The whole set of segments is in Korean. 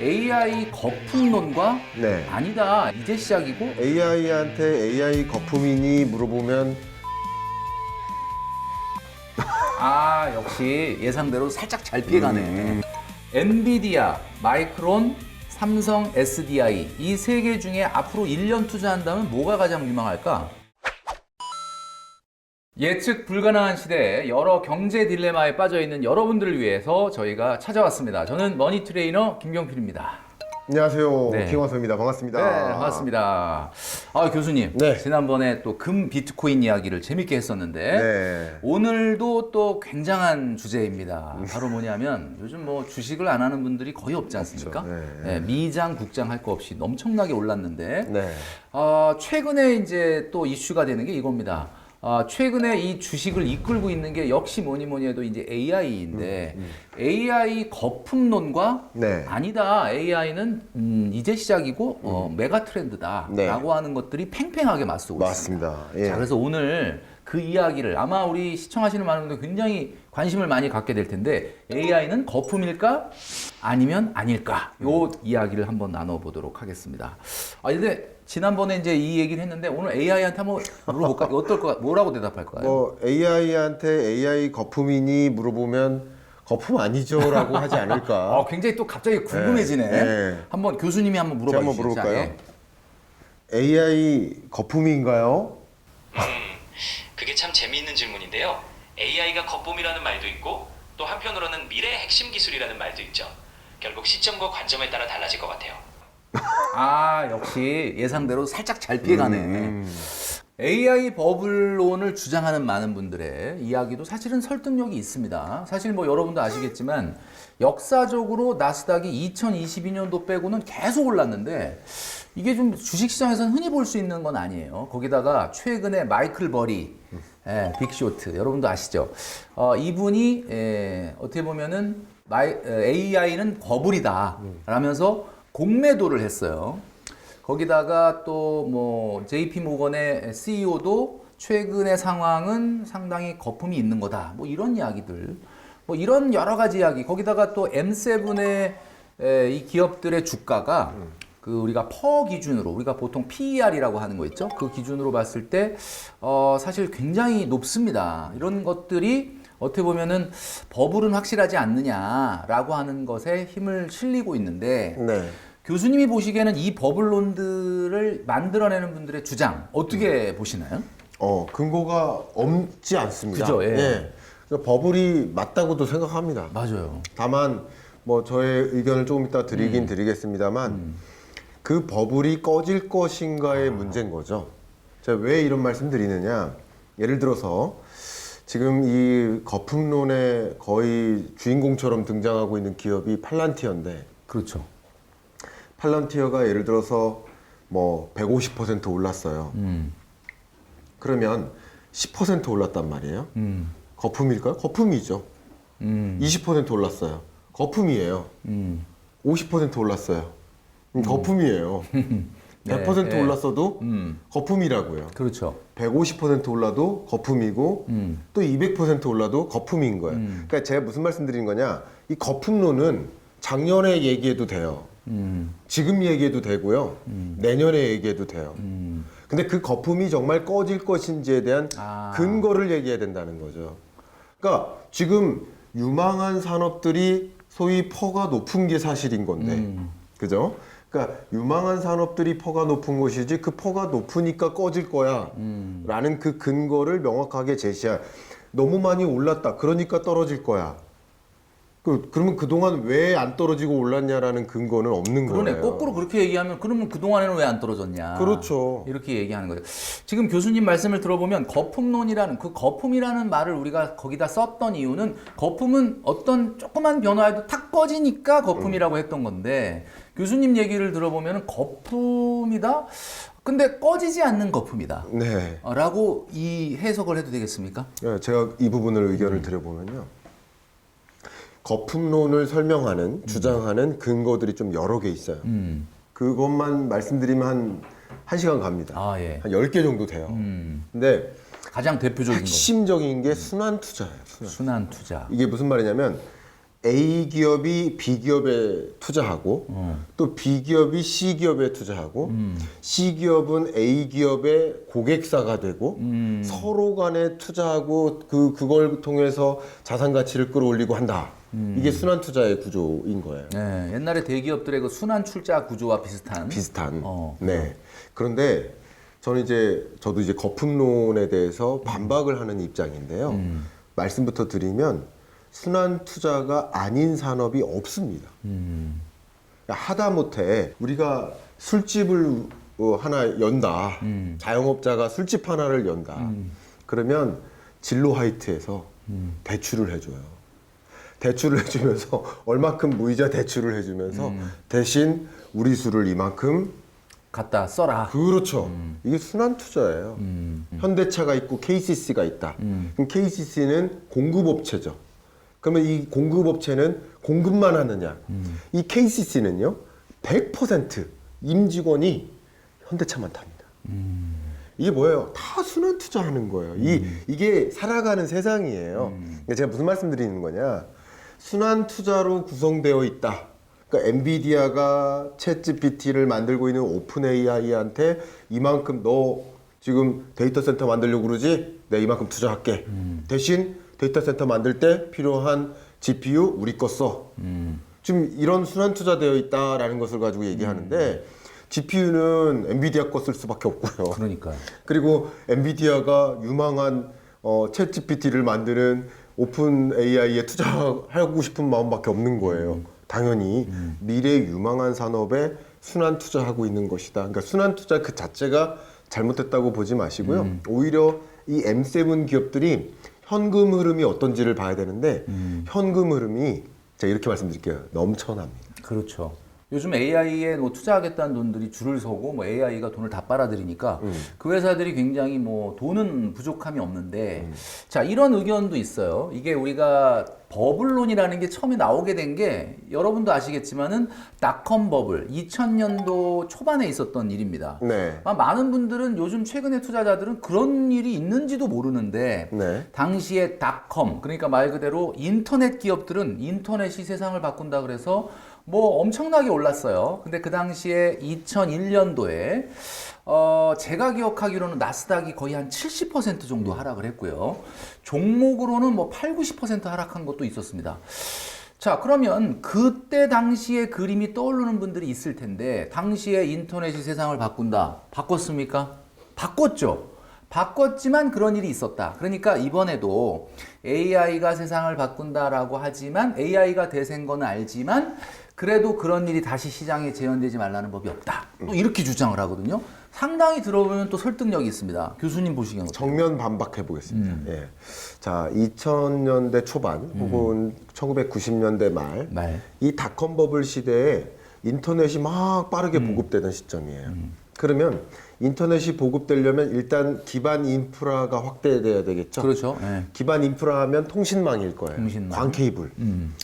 AI 거품론과 네. 아니다. 이제 시작이고 AI한테 AI 거품이니 물어보면 역시 예상대로 살짝 잘 피해가네. 엔비디아, 마이크론, 삼성 SDI 이 세 개 중에 앞으로 1년 투자한다면 뭐가 가장 유망할까? 예측 불가능한 시대에 여러 경제 딜레마에 빠져 있는 여러분들을 위해서 저희가 찾아왔습니다. 저는 머니 트레이너 김경필입니다. 안녕하세요. 네. 김광석입니다. 반갑습니다. 네, 반갑습니다. 교수님, 네. 지난번에 또 금 비트코인 이야기를 재밌게 했었는데 네. 오늘도 또 굉장한 주제입니다. 바로 뭐냐면 요즘 뭐 주식을 안 하는 분들이 거의 없지 않습니까? 없죠. 네, 미장, 국장 할 거 없이 엄청나게 올랐는데 네. 최근에 이제 또 이슈가 되는 게 이겁니다. 최근에 이 주식을 이끌고 있는 게 역시 뭐니 해도 이제 AI인데 AI 거품론과 네. 아니다. AI는 이제 시작이고 메가 트렌드다라고 네. 하는 것들이 팽팽하게 맞서고 있습니다. 맞습니다. 예. 자, 그래서 오늘 그 이야기를 아마 우리 시청하시는 많은 분들 굉장히 관심을 많이 갖게 될 텐데 AI는 거품일까 아니면 아닐까 요 이야기를 한번 나눠보도록 하겠습니다. 근데 지난번에 이제 이 얘기를 했는데 오늘 AI한테 한번 물어볼까? 뭐라고 대답할까요? 뭐 AI한테 AI 거품이니 물어보면 거품 아니죠라고 하지 않을까? 굉장히 또 갑자기 궁금해지네. 네. 한번 교수님이 한번 물어봐 제가 한번 주시죠. 물어볼까요? AI 거품인가요? 그게 참 재미있는 질문인데요. AI가 거품이라는 말도 있고 또 한편으로는 미래의 핵심 기술이라는 말도 있죠. 결국 시점과 관점에 따라 달라질 것 같아요. 역시 예상대로 살짝 잘 피해가네. AI 버블론을 주장하는 많은 분들의 이야기도 사실은 설득력이 있습니다. 사실 뭐 여러분도 아시겠지만 역사적으로 나스닥이 2022년도 빼고는 계속 올랐는데 이게 좀 주식시장에서는 흔히 볼 수 있는 건 아니에요. 거기다가 최근에 마이클 버리, 빅쇼트 여러분도 아시죠? 이분이 어떻게 보면은 AI는 버블이다 라면서 공매도를 했어요. 거기다가 또 뭐 JP 모건의 CEO도 최근의 상황은 상당히 거품이 있는 거다. 뭐 이런 이야기들. 뭐 이런 여러 가지 이야기. 거기다가 또 M7의 이 기업들의 주가가 그 우리가 퍼 기준으로 우리가 보통 PER이라고 하는 거 있죠. 그 기준으로 봤을 때 사실 굉장히 높습니다. 이런 것들이 어떻게 보면은 버블은 확실하지 않느냐라고 하는 것에 힘을 실리고 있는데 네. 교수님이 보시기에는 이 버블론들을 만들어내는 분들의 주장 어떻게 보시나요? 근거가 없지 않습니다. 그죠, 예. 그러니까 버블이 맞다고도 생각합니다. 맞아요. 다만 뭐 저의 의견을 조금 이따 드리긴 드리겠습니다만 그 버블이 꺼질 것인가의 문제인 거죠. 제가 왜 이런 말씀 드리느냐. 예를 들어서 지금 이 거품론의 거의 주인공처럼 등장하고 있는 기업이 팔란티어인데 그렇죠. 팔란티어가 예를 들어서 뭐 150% 올랐어요. 그러면 10% 올랐단 말이에요. 거품일까요? 거품이죠. 20% 올랐어요. 거품이에요. 50% 올랐어요. 거품이에요. 100% 네, 올랐어도 거품이라고요. 그렇죠. 150% 올라도 거품이고 또 200% 올라도 거품인 거예요. 그러니까 제가 무슨 말씀 드리는 거냐. 이 거품론은 작년에 얘기해도 돼요. 지금 얘기해도 되고요. 내년에 얘기해도 돼요. 근데 그 거품이 정말 꺼질 것인지에 대한 근거를 얘기해야 된다는 거죠. 그러니까 지금 유망한 산업들이 소위 퍼가 높은 게 사실인 건데, 그죠? 그러니까 유망한 산업들이 퍼가 높은 것이지 그 퍼가 높으니까 꺼질 거야 라는 그 근거를 명확하게 제시할. 너무 많이 올랐다 그러니까 떨어질 거야. 그러면 그동안 왜 안 떨어지고 올랐냐라는 근거는 없는 그러네. 거예요. 거꾸로 그렇게 얘기하면 그러면 그동안에는 왜 안 떨어졌냐. 그렇죠. 이렇게 얘기하는 거죠. 지금 교수님 말씀을 들어보면 거품론이라는 그 거품이라는 말을 우리가 거기다 썼던 이유는 거품은 어떤 조그만 변화에도 탁 꺼지니까 거품이라고 했던 건데 교수님 얘기를 들어보면 거품이다? 근데 꺼지지 않는 거품이다. 네. 라고 이 해석을 해도 되겠습니까? 네, 제가 이 부분을 의견을 드려보면요. 거품론을 설명하는, 주장하는 근거들이 좀 여러 개 있어요. 그것만 말씀드리면 한 시간 갑니다. 예. 한 10개 정도 돼요. 근데 가장 대표적인 거. 핵심적인 게 순환 투자예요. 순환. 순환 투자. 이게 무슨 말이냐면 A 기업이 B 기업에 투자하고 또 B 기업이 C 기업에 투자하고 C 기업은 A 기업의 고객사가 되고 서로 간에 투자하고 그걸 통해서 자산 가치를 끌어올리고 한다. 이게 순환 투자의 구조인 거예요. 네, 옛날에 대기업들의 그 순환 출자 구조와 비슷한. 네. 그런데 저도 이제 거품론에 대해서 반박을 하는 입장인데요. 말씀부터 드리면 순환 투자가 아닌 산업이 없습니다. 그러니까 하다못해 우리가 술집을 하나 연다. 자영업자가 술집 하나를 연다. 그러면 진로 화이트에서 대출을 해줘요. 대출을 해주면서 얼마큼 무이자 대출을 해주면서 대신 우리 술을 이만큼 갖다 써라. 그렇죠. 이게 순환 투자예요. 현대차가 있고 KCC가 있다. 그럼 KCC는 공급업체죠. 그러면 이 공급업체는 공급만 하느냐? 이 KCC는요, 100% 임직원이 현대차만 탑니다. 이게 뭐예요? 다 순환 투자하는 거예요. 이게 살아가는 세상이에요. 그러니까 제가 무슨 말씀드리는 거냐? 순환 투자로 구성되어 있다. 그러니까 엔비디아가 챗GPT를 만들고 있는 오픈 AI한테 이만큼 너 지금 데이터 센터 만들려고 그러지? 내가 이만큼 투자할게. 대신 데이터 센터 만들 때 필요한 GPU 우리 거 써. 지금 이런 순환 투자되어 있다라는 것을 가지고 얘기하는데 GPU는 엔비디아 거 쓸 수밖에 없고요. 그러니까요. 그리고 엔비디아가 유망한 챗GPT를 만드는 오픈 AI에 투자하고 싶은 마음밖에 없는 거예요. 당연히 미래 유망한 산업에 순환 투자하고 있는 것이다. 그러니까 순환 투자 그 자체가 잘못됐다고 보지 마시고요. 오히려 이 M7 기업들이 현금 흐름이 어떤지를 봐야 되는데 현금 흐름이 제가 이렇게 말씀드릴게요. 넘쳐납니다. 그렇죠. 요즘 AI에 뭐 투자하겠다는 돈들이 줄을 서고 뭐 AI가 돈을 다 빨아들이니까 그 회사들이 굉장히 뭐 돈은 부족함이 없는데 자, 이런 의견도 있어요. 이게 우리가 버블론이라는 게 처음에 나오게 된 게 여러분도 아시겠지만은 닷컴 버블 2000년도 초반에 있었던 일입니다. 네. 많은 분들은 요즘 최근의 투자자들은 그런 일이 있는지도 모르는데 네. 당시에 닷컴 그러니까 말 그대로 인터넷 기업들은 인터넷이 세상을 바꾼다 그래서 뭐 엄청나게 올랐어요. 근데 그 당시에 2001년도에 제가 기억하기로는 나스닥이 거의 한 70% 정도 하락을 했고요. 종목으로는 뭐 8, 90% 하락한 것도 있었습니다. 자, 그러면 그때 당시에 그림이 떠오르는 분들이 있을 텐데 당시에 인터넷이 세상을 바꾼다. 바꿨습니까? 바꿨죠. 바꿨지만 그런 일이 있었다. 그러니까 이번에도 AI가 세상을 바꾼다라고 하지만 AI가 대세인 건 알지만 그래도 그런 일이 다시 시장에 재현되지 말라는 법이 없다. 또 이렇게 주장을 하거든요. 상당히 들어보면 또 설득력이 있습니다. 교수님 보시기엔 어때요? 정면 반박해 보겠습니다. 예. 자, 2000년대 초반 혹은 1990년대 말 이 닷컴 버블 시대에 인터넷이 막 빠르게 보급되던 시점이에요. 그러면 인터넷이 보급되려면 일단 기반 인프라가 확대돼야 되겠죠. 그렇죠. 네. 기반 인프라 하면 통신망일 거예요. 통신망. 광 케이블.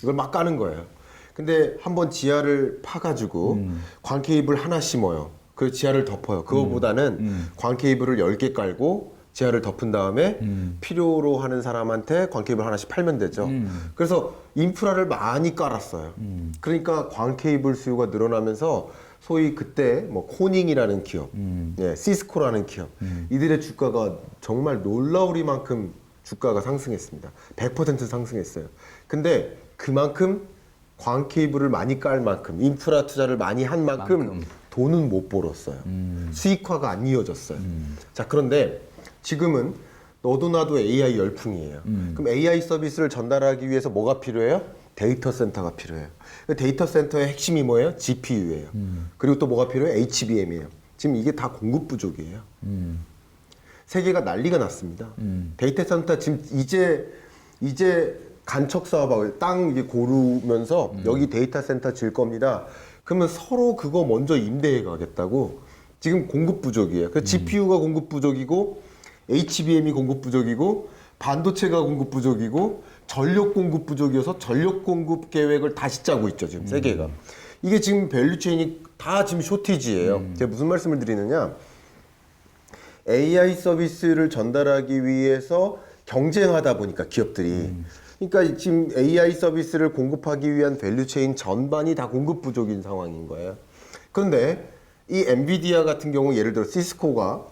이걸 막 까는 거예요. 근데 한번 지하를 파가지고 광 케이블 하나 심어요. 그 지하를 덮어요. 그거보다는 광 케이블을 10개 깔고 지하를 덮은 다음에 필요로 하는 사람한테 광 케이블 하나씩 팔면 되죠. 그래서 인프라를 많이 깔았어요. 그러니까 광 케이블 수요가 늘어나면서 소위 그때 뭐 코닝이라는 기업, 예, 시스코라는 기업, 이들의 주가가 정말 놀라우리만큼 주가가 상승했습니다. 100% 상승했어요. 근데 그만큼 광 케이블을 많이 깔 만큼 인프라 투자를 많이 한 만큼 돈은 못 벌었어요. 수익화가 안 이어졌어요. 자, 그런데 지금은 너도 나도 AI 열풍이에요. 그럼 AI 서비스를 전달하기 위해서 뭐가 필요해요? 데이터 센터가 필요해요. 데이터 센터의 핵심이 뭐예요? GPU예요. 그리고 또 뭐가 필요해요? HBM이에요. 지금 이게 다 공급 부족이에요. 세계가 난리가 났습니다. 데이터 센터 지금 이제 간척 사업하고 땅 이게 고르면서 여기 데이터 센터 질 겁니다. 그러면 서로 그거 먼저 임대해 가겠다고 지금 공급 부족이에요. 그 GPU가 공급 부족이고 HBM이 공급 부족이고 반도체가 공급 부족이고 전력 공급 부족이어서 전력 공급 계획을 다시 짜고 있죠, 지금 세계가. 이게 지금 밸류체인이 다 지금 쇼티지예요. 제가 무슨 말씀을 드리느냐? AI 서비스를 전달하기 위해서 경쟁하다 보니까 기업들이 그러니까 지금 AI 서비스를 공급하기 위한 밸류체인 전반이 다 공급 부족인 상황인 거예요. 그런데 이 엔비디아 같은 경우 예를 들어 시스코가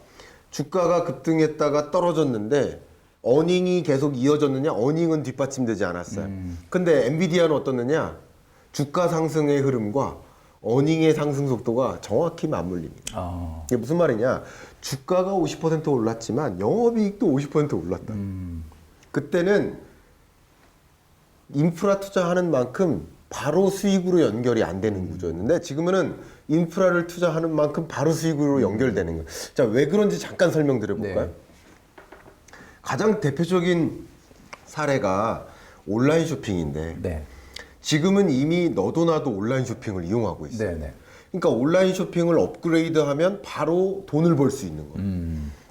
주가가 급등했다가 떨어졌는데 어닝이 계속 이어졌느냐? 어닝은 뒷받침되지 않았어요. 근데 엔비디아는 어떻느냐? 주가 상승의 흐름과 어닝의 상승 속도가 정확히 맞물립니다. 이게 무슨 말이냐? 주가가 50% 올랐지만 영업이익도 50% 올랐다. 그때는 인프라 투자하는 만큼 바로 수익으로 연결이 안 되는 구조였는데 지금은 인프라를 투자하는 만큼 바로 수익으로 연결되는 거예요. 자, 왜 그런지 잠깐 설명드려볼까요? 네. 가장 대표적인 사례가 온라인 쇼핑인데 네. 지금은 이미 너도 나도 온라인 쇼핑을 이용하고 있어요. 네. 그러니까 온라인 쇼핑을 업그레이드하면 바로 돈을 벌 수 있는 거예요.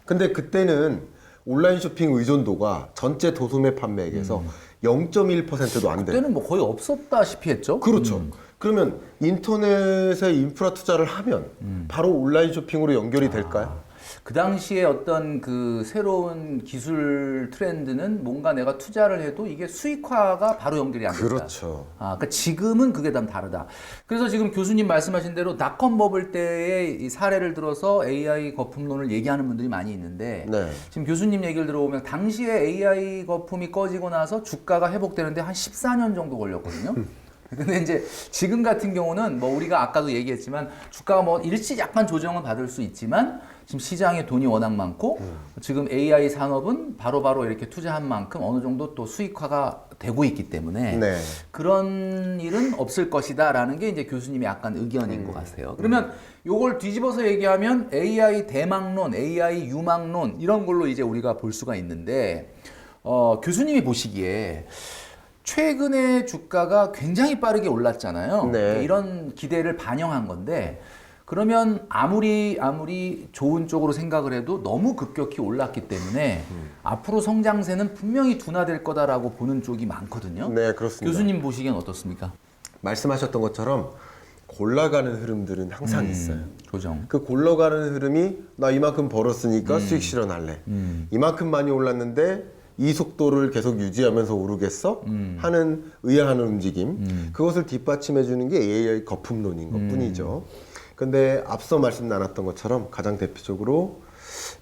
근데 그때는 온라인 쇼핑 의존도가 전체 도소매 판매액에서 0.1%도 안 돼요. 그때는 뭐 거의 없었다시피 했죠. 그렇죠. 그러면 인터넷에 인프라 투자를 하면 바로 온라인 쇼핑으로 연결이 될까요? 그 당시에 어떤 그 새로운 기술 트렌드는 뭔가 내가 투자를 해도 이게 수익화가 바로 연결이 안 된다. 그렇죠. 그러니까 지금은 그게 좀 다르다. 그래서 지금 교수님 말씀하신 대로 닷컴 버블 때의 이 사례를 들어서 AI 거품론을 얘기하는 분들이 많이 있는데 네. 지금 교수님 얘기를 들어보면 당시에 AI 거품이 꺼지고 나서 주가가 회복되는데 한 14년 정도 걸렸거든요. 근데 이제 지금 같은 경우는 뭐 우리가 아까도 얘기했지만 주가가 뭐 일시 약간 조정은 받을 수 있지만 지금 시장에 돈이 워낙 많고 지금 AI 산업은 바로바로 이렇게 투자한 만큼 어느 정도 또 수익화가 되고 있기 때문에 네. 그런 일은 없을 것이다라는 게 이제 교수님의 약간 의견인 것 같아요. 그러면 요걸 뒤집어서 얘기하면 AI 대망론, AI 유망론 이런 걸로 이제 우리가 볼 수가 있는데 교수님이 보시기에 최근에 주가가 굉장히 빠르게 올랐잖아요. 네. 이런 기대를 반영한 건데 그러면 아무리 좋은 쪽으로 생각을 해도 너무 급격히 올랐기 때문에 앞으로 성장세는 분명히 둔화될 거다라고 보는 쪽이 많거든요. 네, 그렇습니다. 교수님 보시기엔 어떻습니까? 말씀하셨던 것처럼 골라가는 흐름들은 항상 있어요. 조정. 그 골라가는 흐름이 나 이만큼 벌었으니까 수익 실현할래. 이만큼 많이 올랐는데 이 속도를 계속 유지하면서 오르겠어? 하는 의아하는 움직임. 그것을 뒷받침해 주는 게 AI 거품론인 것 뿐이죠. 근데 앞서 말씀 나눴던 것처럼 가장 대표적으로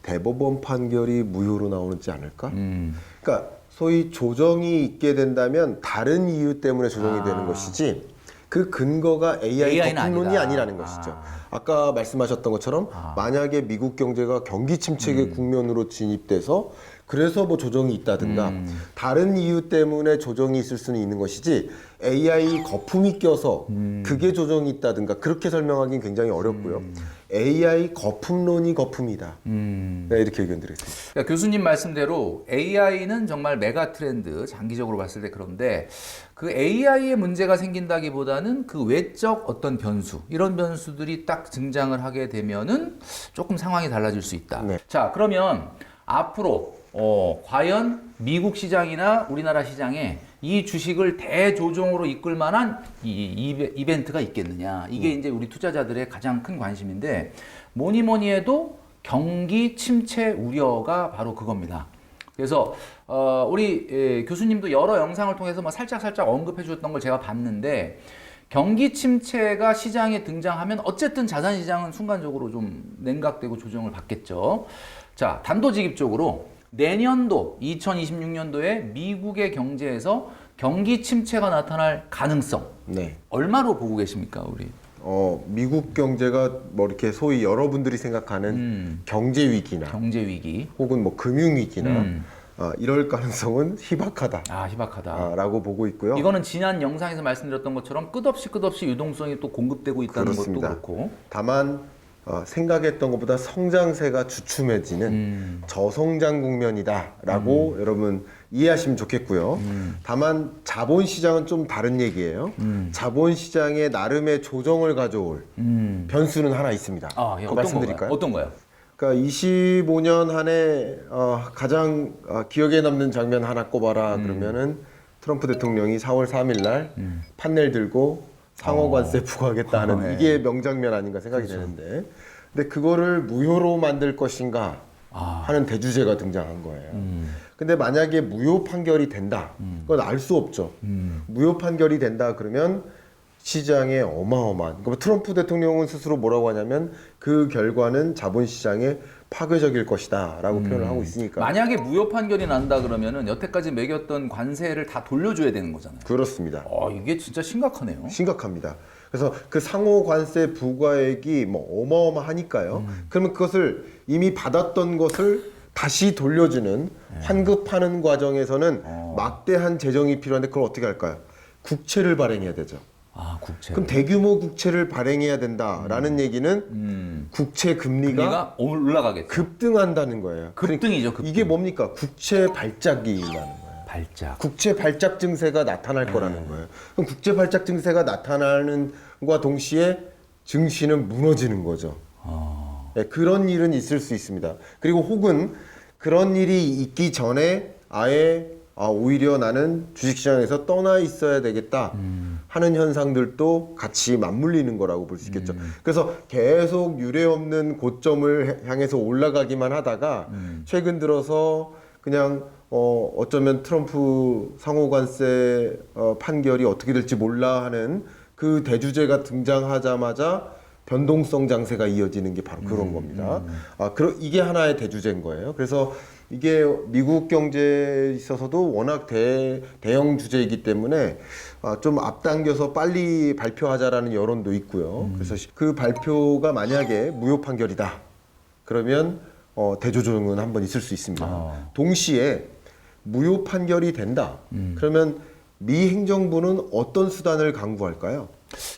대법원 판결이 무효로 나오지 않을까? 그러니까 소위 조정이 있게 된다면 다른 이유 때문에 조정이 되는 것이지 그 근거가 AI AI는 거품론이 아니다. 아니라는 것이죠. 아까 말씀하셨던 것처럼 만약에 미국 경제가 경기 침체의 국면으로 진입돼서 그래서 뭐 조정이 있다든가 다른 이유 때문에 조정이 있을 수는 있는 것이지 AI 거품이 껴서 그게 조정이 있다든가 그렇게 설명하기는 굉장히 어렵고요. AI 거품론이 거품이다. 네, 이렇게 의견 드리겠습니다. 그러니까 교수님 말씀대로 AI는 정말 메가 트렌드 장기적으로 봤을 때 그런데 그 AI에 문제가 생긴다기보다는 그 외적 어떤 변수 이런 변수들이 딱 등장을 하게 되면은 조금 상황이 달라질 수 있다. 네. 자 그러면 앞으로 과연 미국 시장이나 우리나라 시장에 이 주식을 대조정으로 이끌 만한 이벤트가 있겠느냐. 이게 이제 우리 투자자들의 가장 큰 관심인데 뭐니 해도 경기 침체 우려가 바로 그겁니다. 그래서 우리 교수님도 여러 영상을 통해서 뭐 살짝 언급해 주셨던 걸 제가 봤는데 경기 침체가 시장에 등장하면 어쨌든 자산 시장은 순간적으로 좀 냉각되고 조정을 받겠죠. 자, 단도직입적으로 내년도 2026년도에 미국의 경제에서 경기 침체가 나타날 가능성 네. 얼마로 보고 계십니까, 우리? 미국 경제가 뭐 이렇게 소위 여러분들이 생각하는 경제 위기나 경제 위기. 혹은 뭐 금융 위기나 이럴 가능성은 희박하다. 희박하다. 라고 보고 있고요. 이거는 지난 영상에서 말씀드렸던 것처럼 끝없이 유동성이 또 공급되고 있다는 그렇습니다. 것도 그렇고. 다만 생각했던 것보다 성장세가 주춤해지는 저성장 국면이다라고 여러분 이해하시면 좋겠고요. 다만 자본시장은 좀 다른 얘기예요. 자본시장에 나름의 조정을 가져올 변수는 하나 있습니다. 예, 그거 말씀드릴까요? 어떤 거요? 그러니까 25년 한 해 가장 기억에 남는 장면 하나 꼽아라 그러면은 트럼프 대통령이 4월 3일 날 판넬 들고 상호관세 부과하겠다 하는 네. 이게 명장면 아닌가 생각이 되는데 근데 그거를 무효로 만들 것인가 하는 대주제가 등장한 거예요. 근데 만약에 무효 판결이 된다, 그건 알 수 없죠. 무효 판결이 된다 그러면 시장에 어마어마한, 그러니까 트럼프 대통령은 스스로 뭐라고 하냐면 그 결과는 자본시장에 파괴적일 것이다 라고 표현을 하고 있으니까. 만약에 무효 판결이 난다 그러면은 여태까지 매겼던 관세를 다 돌려줘야 되는 거잖아요. 그렇습니다. 이게 진짜 심각하네요. 심각합니다. 그래서 그 상호 관세 부과액이 뭐 어마어마하니까요. 그러면 그것을 이미 받았던 것을 다시 돌려주는 환급하는 과정에서는 막대한 재정이 필요한데 그걸 어떻게 할까요? 국채를 발행해야 되죠. 국채. 그럼 대규모 국채를 발행해야 된다라는 얘기는 국채 금리가 올라가겠죠. 급등한다는 거예요. 급등이죠, 급등. 이게 뭡니까? 국채 발작이 나는 거예요. 발작. 국채 발작 증세가 나타날 거라는 거예요. 그럼 국채 발작 증세가 나타나는 것과 동시에 증시는 무너지는 거죠. 네, 그런 일은 있을 수 있습니다. 그리고 혹은 그런 일이 있기 전에 아예 오히려 나는 주식시장에서 떠나 있어야 되겠다 하는 현상들도 같이 맞물리는 거라고 볼 수 있겠죠. 그래서 계속 유례없는 고점을 향해서 올라가기만 하다가 최근 들어서 그냥 어쩌면 트럼프 상호관세 판결이 어떻게 될지 몰라 하는 그 대주제가 등장하자마자 변동성 장세가 이어지는 게 바로 그런 겁니다. 이게 하나의 대주제인 거예요. 그래서 이게 미국 경제에 있어서도 워낙 대형 주제이기 때문에 좀 앞당겨서 빨리 발표하자라는 여론도 있고요. 그래서 그 발표가 만약에 무효 판결이다. 그러면 대조정은 한번 있을 수 있습니다. 동시에 무효 판결이 된다. 그러면 미 행정부는 어떤 수단을 강구할까요?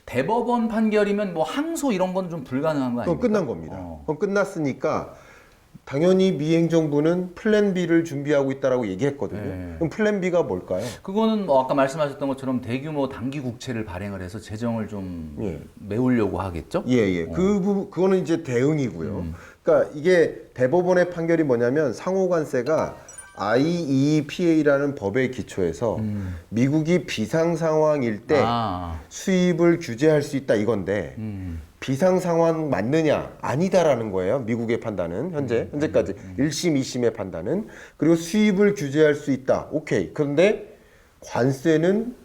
대법원 판결이면 뭐 항소 이런 건 좀 불가능한 거 아닙니까? 그건 끝난 겁니다. 그건 끝났으니까 당연히 미 행정부는 플랜 B를 준비하고 있다라고 얘기했거든요. 네. 그럼 플랜 B가 뭘까요? 그거는 뭐 아까 말씀하셨던 것처럼 대규모 단기 국채를 발행을 해서 재정을 좀 예. 메우려고 하겠죠? 예. 그거는 이제 대응이고요. 그러니까 이게 대법원의 판결이 뭐냐면 상호관세가 IEEPA라는 법에 기초해서 미국이 비상 상황일 때 수입을 규제할 수 있다 이건데 비상 상황 맞느냐 아니다라는 거예요. 미국의 판단은 현재까지 1심, 2심의 판단은. 그리고 수입을 규제할 수 있다. 오케이. 그런데 관세는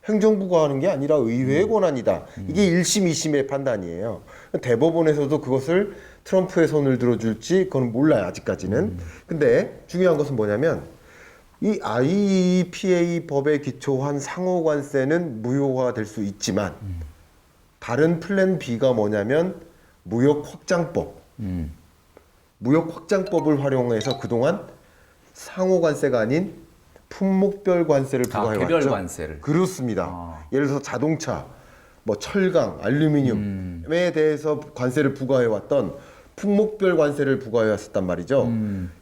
행정부가 하는 게 아니라 의회의 권한이다. 이게 1심, 2심의 판단이에요. 대법원에서도 그것을 트럼프의 손을 들어줄지 그건 몰라요. 아직까지는. 근데 중요한 것은 뭐냐면 이 IEEPA 법에 기초한 상호관세는 무효화될 수 있지만 다른 플랜 B가 뭐냐면 무역 확장법. 무역 확장법을 활용해서 그동안 상호관세가 아닌 품목별 관세를 부과해왔죠. 개별 관세를. 그렇습니다. 예를 들어서 자동차, 뭐 철강, 알루미늄에 대해서 관세를 부과해왔던 품목별 관세를 부과해왔었단 말이죠.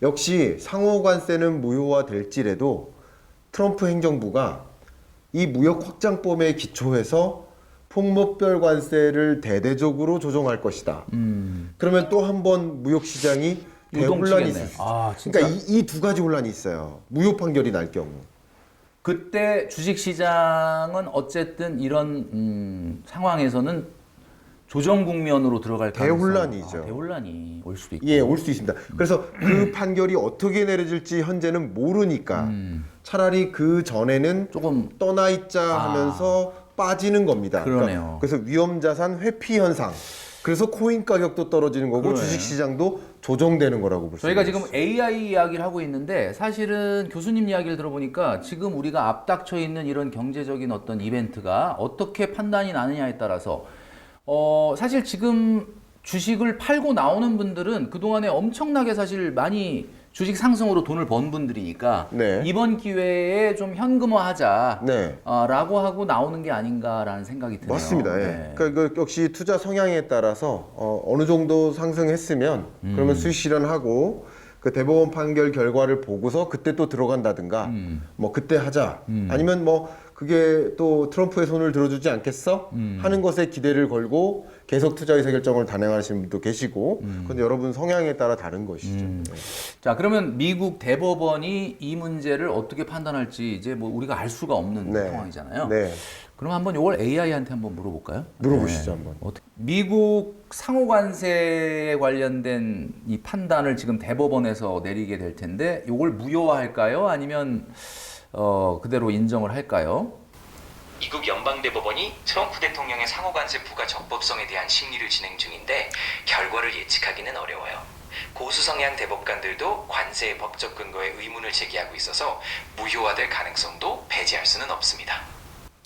역시 상호관세는 무효화될지라도 트럼프 행정부가 이 무역 확장법에 기초해서 품목별 관세를 대대적으로 조정할 것이다. 그러면 또 한 번 무역 시장이 대혼란이 있을 수 있어요. 그러니까 이 두 가지 혼란이 있어요. 무효 판결이 날 경우. 그때 주식시장은 어쨌든 이런 상황에서는 조정 국면으로 들어갈 가능성. 대혼란이죠. 대혼란이 올 수도 있고. 예, 올 수 있습니다. 그래서 그 판결이 어떻게 내려질지 현재는 모르니까 차라리 그 전에는 조금 떠나 있자 하면서 빠지는 겁니다. 그러네요. 그래서 위험자산 회피 현상. 그래서 코인 가격도 떨어지는 거고 그러네. 주식시장도 조정되는 거라고 볼 수 있습니다. 저희가 지금 AI 이야기를 하고 있는데 사실은 교수님 이야기를 들어보니까 지금 우리가 앞닥쳐 있는 이런 경제적인 어떤 이벤트가 어떻게 판단이 나느냐에 따라서 사실 지금 주식을 팔고 나오는 분들은 그동안에 엄청나게 사실 많이 주식 상승으로 돈을 번 분들이니까 네. 이번 기회에 좀 현금화하자 네. 라고 하고 나오는 게 아닌가라는 생각이 드네요. 맞습니다. 예. 네. 그러니까 이거 역시 투자 성향에 따라서 어느 정도 상승했으면 그러면 수익 실현하고 그 대법원 판결 결과를 보고서 그때 또 들어간다든가 뭐 그때 하자 아니면 뭐 그게 또 트럼프의 손을 들어주지 않겠어? 하는 것에 기대를 걸고 계속 투자 의사 결정을 단행하시는 분도 계시고 그건 여러분 성향에 따라 다른 것이죠. 네. 자, 그러면 미국 대법원이 이 문제를 어떻게 판단할지 이제 뭐 우리가 알 수가 없는 네. 상황이잖아요. 네. 그럼 한번 이걸 AI한테 한번 물어볼까요? 물어보시죠, 한번. 미국 상호관세에 관련된 이 판단을 지금 대법원에서 내리게 될 텐데 이걸 무효화할까요? 아니면 그대로 인정을 할까요? 미국 연방대법원이 트럼프 대통령의 상호관세 부과 적법성에 대한 심리를 진행 중인데 결과를 예측하기는 어려워요. 고수 성향 대법관들도 관세의 법적 근거에 의문을 제기하고 있어서 무효화될 가능성도 배제할 수는 없습니다.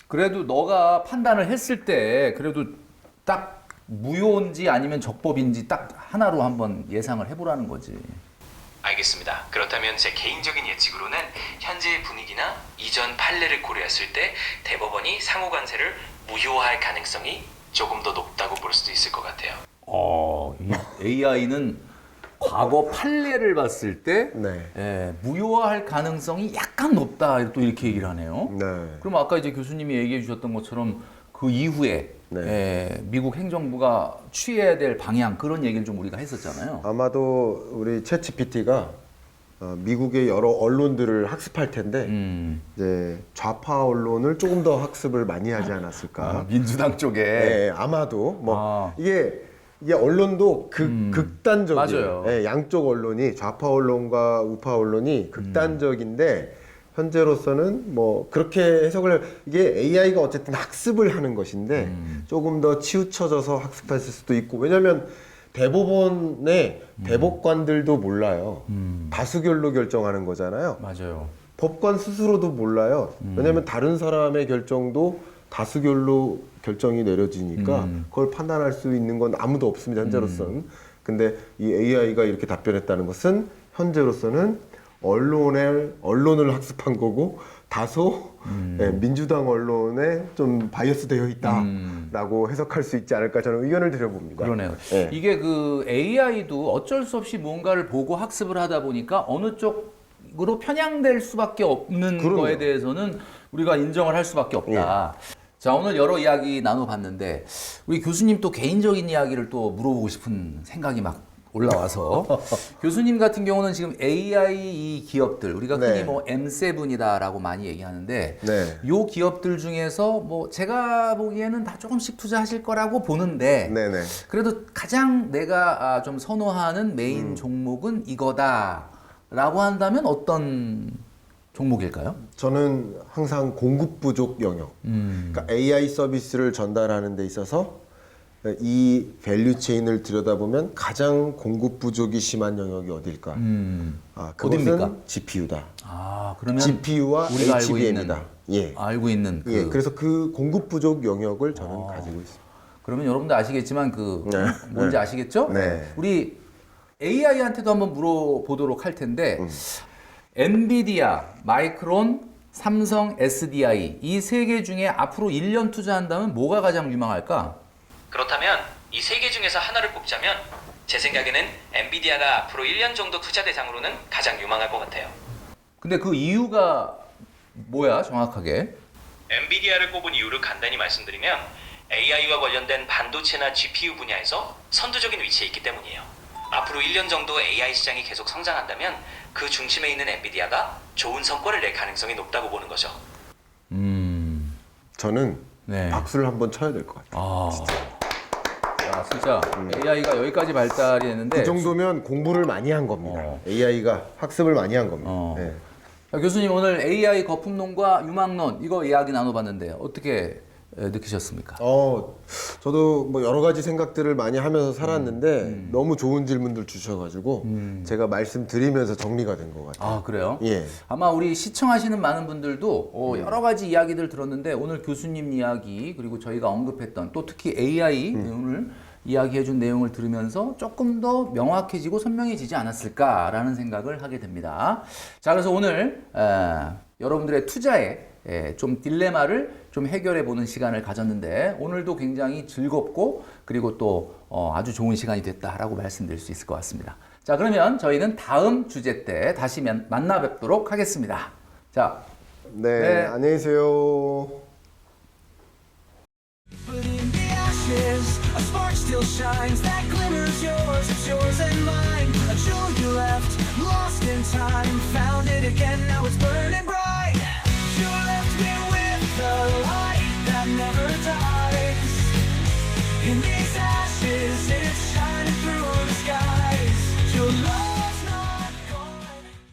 그래도 너가 판단을 했을 때 그래도 딱 무효인지 아니면 적법인지 딱 하나로 한번 예상을 해보라는 거지. 알겠습니다. 그렇다면 제 개인적인 예측으로는 현재의 분위기나 이전 판례를 고려했을 때 대법원이 상호관세를 무효화할 가능성이 조금 더 높다고 볼 수도 있을 것 같아요. 이 AI는 과거 판례를 봤을 때 네. 무효화할 가능성이 약간 높다 또 이렇게 얘기를 하네요. 네. 그럼 아까 이제 교수님이 얘기해 주셨던 것처럼 그 이후에 미국 행정부가 취해야 될 방향 그런 얘기를 좀 우리가 했었잖아요. 아마도 우리 챗GPT가 미국의 여러 언론들을 학습할 텐데 이제 좌파 언론을 조금 더 학습을 많이 하지 않았을까? 민주당 쪽에. 네, 아마도 뭐 이게 언론도 극단적이에요. 맞아요. 네, 양쪽 언론이 좌파 언론과 우파 언론이 극단적인데 현재로서는 뭐 그렇게 해석을 이게 AI가 어쨌든 학습을 하는 것인데 조금 더 치우쳐져서 학습했을 수도 있고 왜냐하면 대법원의 대법관들도 몰라요. 다수결로 결정하는 거잖아요. 맞아요. 법관 스스로도 몰라요. 왜냐하면 다른 사람의 결정도 다수결로 결정이 내려지니까 그걸 판단할 수 있는 건 아무도 없습니다. 현재로서는. 근데 이 AI가 이렇게 답변했다는 것은 현재로서는 언론을 학습한 거고 다소 민주당 언론에 좀 바이어스 되어 있다라고 해석할 수 있지 않을까 저는 의견을 드려봅니다. 그러네요. 네. 이게 그 AI도 어쩔 수 없이 뭔가를 보고 학습을 하다 보니까 어느 쪽으로 편향될 수밖에 없는 그럼요. 거에 대해서는 우리가 인정을 할 수밖에 없다. 자, 오늘 여러 이야기 나눠봤는데 우리 교수님 또 개인적인 이야기를 또 물어보고 싶은 생각이 막 올라와서 교수님 같은 경우는 지금 AI 이 기업들 우리가 흔히 네. 뭐 M7이다라고 많이 얘기하는데 네. 요 기업들 중에서 뭐 제가 보기에는 다 조금씩 투자하실 거라고 보는데 네네. 그래도 가장 내가 좀 선호하는 메인 종목은 이거다라고 한다면 어떤 종목일까요? 저는 항상 공급 부족 영역, 그러니까 AI 서비스를 전달하는 데 있어서 이 밸류 체인을 들여다보면 가장 공급 부족이 심한 영역이 어딜까? 그것은 어딥니까? GPU다. 그러면 GPU와 우리가 알고 HBM이다. 예. 알고 있는 예. 그래서 그 공급 부족 영역을 저는 가지고 있습니다. 그러면 여러분도 아시겠지만 네. 뭔지 아시겠죠? 네. 우리 AI한테도 한번 물어보도록 할 텐데 엔비디아, 마이크론, 삼성, SDI 이 세 개 중에 앞으로 1년 투자한다면 뭐가 가장 유망할까? 그렇다면 이 세 개 중에서 하나를 뽑자면 제 생각에는 엔비디아가 앞으로 1년 정도 투자 대상으로는 가장 유망할 것 같아요. 근데 그 이유가 뭐야 정확하게? 엔비디아를 꼽은 이유를 간단히 말씀드리면 AI와 관련된 반도체나 GPU 분야에서 선두적인 위치에 있기 때문이에요. 앞으로 1년 정도 AI 시장이 계속 성장한다면 그 중심에 있는 엔비디아가 좋은 성과를 낼 가능성이 높다고 보는 거죠. 저는 네. 박수를 한번 쳐야 될 것 같아요. 야, 진짜 AI가 여기까지 발달이 됐는데 그 정도면 공부를 많이 한 겁니다. AI가 학습을 많이 한 겁니다. 네. 자, 교수님 오늘 AI 거품론과 유망론 이거 이야기 나눠봤는데 어떻게 느끼셨습니까? 저도 뭐 여러 가지 생각들을 많이 하면서 살았는데 너무 좋은 질문들 주셔가지고 제가 말씀드리면서 정리가 된 것 같아요. 그래요? 예. 아마 우리 시청하시는 많은 분들도 여러 가지 이야기들 들었는데 오늘 교수님 이야기 그리고 저희가 언급했던 또 특히 AI 오늘 이야기해준 내용을 들으면서 조금 더 명확해지고 선명해지지 않았을까라는 생각을 하게 됩니다. 자, 그래서 오늘 여러분들의 투자에 좀 딜레마를 좀 해결해 보는 시간을 가졌는데 오늘도 굉장히 즐겁고 그리고 또 아주 좋은 시간이 됐다라고 말씀드릴 수 있을 것 같습니다. 자, 그러면 저희는 다음 주제 때 다시 만나 뵙도록 하겠습니다. 자, 네, 네. 안녕히 계세요. But in the ashes, a spark still shines. That glimmer's yours, it's yours and mine. A jewel you left, lost in time. Found it again, now it's burning